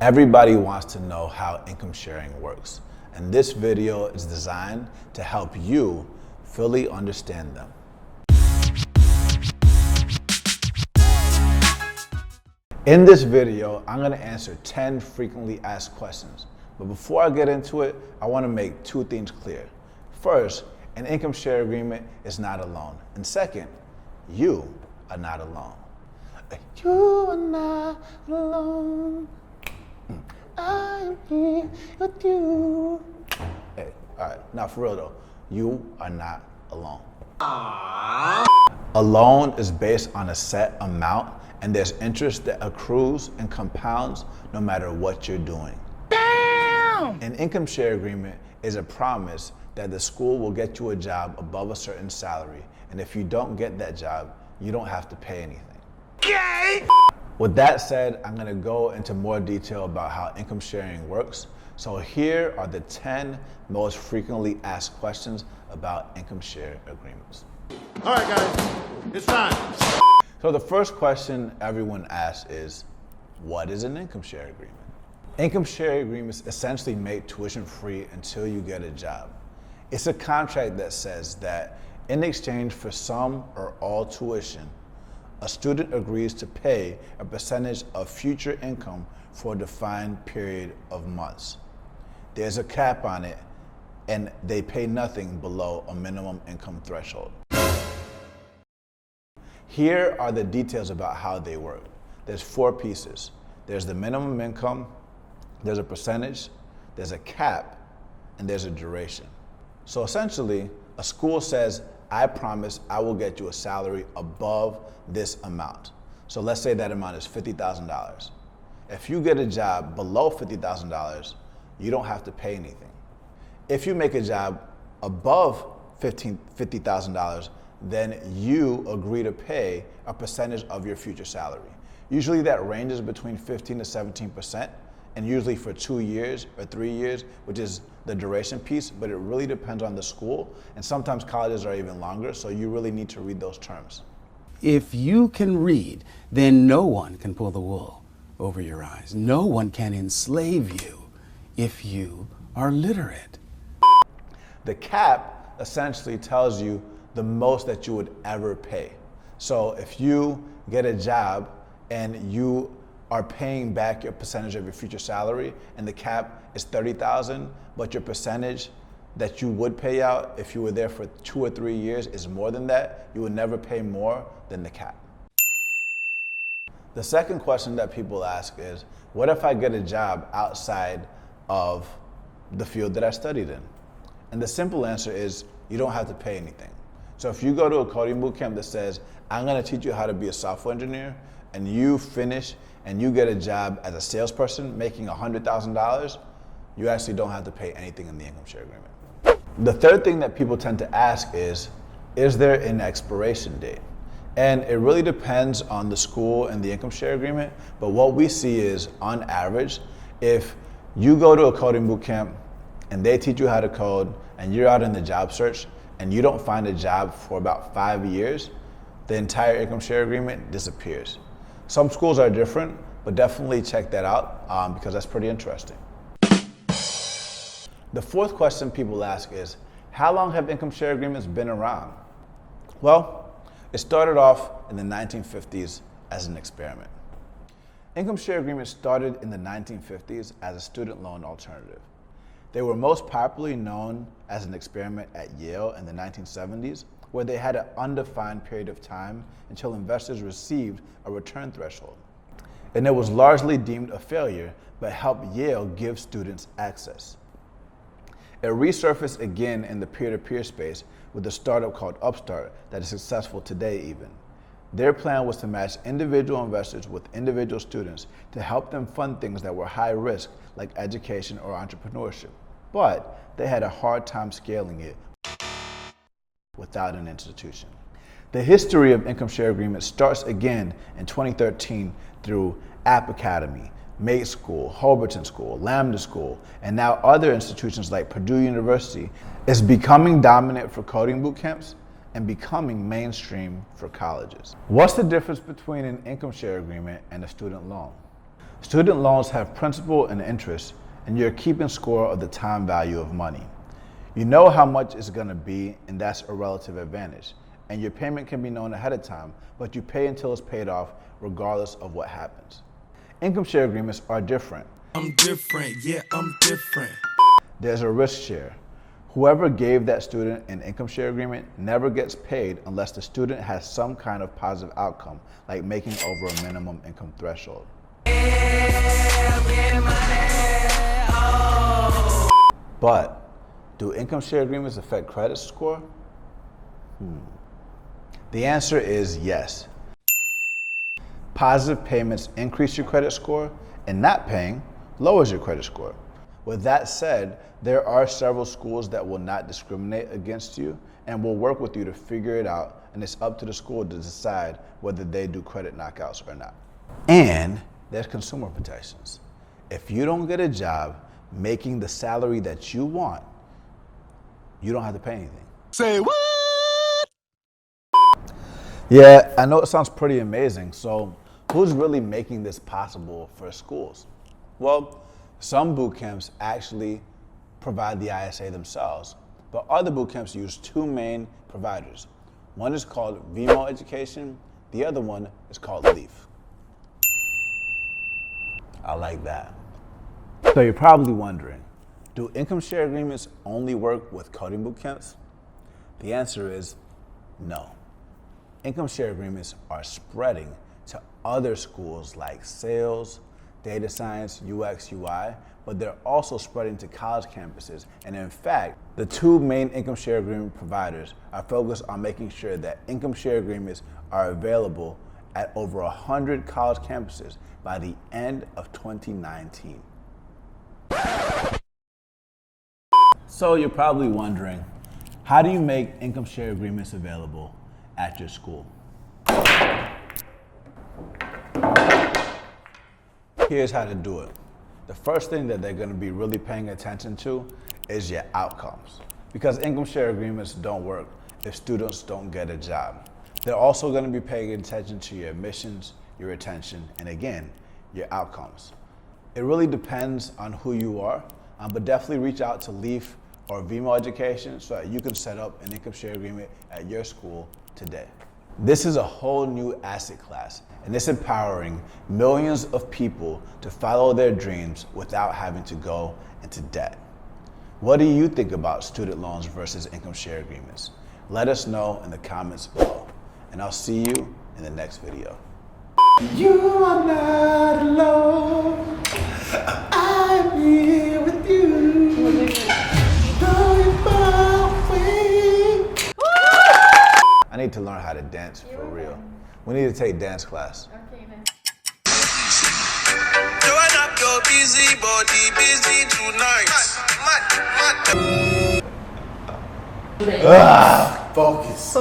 Everybody wants to know how income sharing works, and this video is designed to help you fully understand them. In this video, I'm going to answer 10 frequently asked questions. But before I get into it, I want to make two things clear. First, an income share agreement is not a loan. And second, you are not alone. You are not alone. I am here with you. Hey, all right, now for real though, you are not alone. Aww. A loan is based on a set amount, and there's interest that accrues and compounds no matter what you're doing. Damn! An income share agreement is a promise that the school will get you a job above a certain salary, and if you don't get that job, you don't have to pay anything. Okay. With that said, I'm gonna go into more detail about how income sharing works. So here are the 10 most frequently asked questions about income share agreements. All right, guys, it's time. So the first question everyone asks is, what is an income share agreement? Income share agreements essentially make tuition free until you get a job. It's a contract that says that in exchange for some or all tuition, a student agrees to pay a percentage of future income for a defined period of months. There's a cap on it, and they pay nothing below a minimum income threshold. Here are the details about how they work. There's 4 pieces. There's the minimum income, there's a percentage, there's a cap, and there's a duration. So essentially, a school says, I promise I will get you a salary above this amount. So let's say that amount is $50,000. If you get a job below $50,000, you don't have to pay anything. If you make a job above $50,000, then you agree to pay a percentage of your future salary. Usually that ranges between 15 to 17%, and usually for 2 years or 3 years, which is the duration piece, but it really depends on the school, and sometimes colleges are even longer, so you really need to read those terms. If you can read, then no one can pull the wool over your eyes. No one can enslave you if you are literate. The cap essentially tells you the most that you would ever pay. So if you get a job and you are paying back your percentage of your future salary, and the cap is $30,000, but your percentage that you would pay out if you were there for 2 or 3 years is more than that, you would never pay more than the cap. The second question that people ask is, what if I get a job outside of the field that I studied in? And the simple answer is, you don't have to pay anything. So if you go to a coding bootcamp that says, I'm gonna teach you how to be a software engineer, and you finish and you get a job as a salesperson making $100,000, you actually don't have to pay anything in the income share agreement. The third thing that people tend to ask is there an expiration date? And it really depends on the school and the income share agreement, but what we see is, on average, if you go to a coding bootcamp and they teach you how to code and you're out in the job search and you don't find a job for about 5 years, the entire income share agreement disappears. Some schools are different, but definitely check that out because that's pretty interesting. The fourth question people ask is, how long have income share agreements been around? Well, it started off in the 1950s as an experiment. Income share agreements started in the 1950s as a student loan alternative. They were most popularly known as an experiment at Yale in the 1970s, where they had an undefined period of time until investors received a return threshold. And it was largely deemed a failure, but helped Yale give students access. It resurfaced again in the peer-to-peer space with a startup called Upstart that is successful today even. Their plan was to match individual investors with individual students to help them fund things that were high risk, like education or entrepreneurship. But they had a hard time scaling it without an institution. The history of income share agreements starts again in 2013 through App Academy, Mate School, Hobarton School, Lambda School, and now other institutions like Purdue University is becoming dominant for coding bootcamps and becoming mainstream for colleges. What's the difference between an income share agreement and a student loan? Student loans have principal and interest, and you're keeping score of the time value of money. You know how much it's going to be, and that's a relative advantage. And your payment can be known ahead of time, but you pay until it's paid off regardless of what happens. Income share agreements are different. I'm different, yeah, I'm different. There's a risk share. Whoever gave that student an income share agreement never gets paid unless the student has some kind of positive outcome, like making over a minimum income threshold. But do income share agreements affect credit score? The answer is yes. Positive payments increase your credit score, and not paying lowers your credit score. With that said, there are several schools that will not discriminate against you and will work with you to figure it out, and it's up to the school to decide whether they do credit knockouts or not. And there's consumer protections. If you don't get a job making the salary that you want, you don't have to pay anything. Say what? Yeah, I know it sounds pretty amazing. So who's really making this possible for schools? Well, some boot camps actually provide the ISA themselves, but other boot camps use two main providers. One is called VMO Education, the other one is called Leaf. I like that. So you're probably wondering, do income share agreements only work with coding boot camps? The answer is no. Income share agreements are spreading to other schools like sales, data science, UX, UI, but they're also spreading to college campuses. And in fact, the two main income share agreement providers are focused on making sure that income share agreements are available at over 100 college campuses by the end of 2019. So you're probably wondering, how do you make income share agreements available at your school? Here's how to do it. The first thing that they're going to be really paying attention to is your outcomes, because income share agreements don't work if students don't get a job. They're also going to be paying attention to your admissions, your retention, and again, your outcomes. It really depends on who you are, but definitely reach out to Leaf or VMO Education so that you can set up an income share agreement at your school today. This is a whole new asset class, and it's empowering millions of people to follow their dreams without having to go into debt. What do you think about student loans versus income share agreements? Let us know in the comments below, and I'll see you in the next video. You are not alone. I'm here with you. Going my way. I need to learn how to dance for real. We need to take dance class. Okay, then. Join up your busy body, busy tonight. Focus.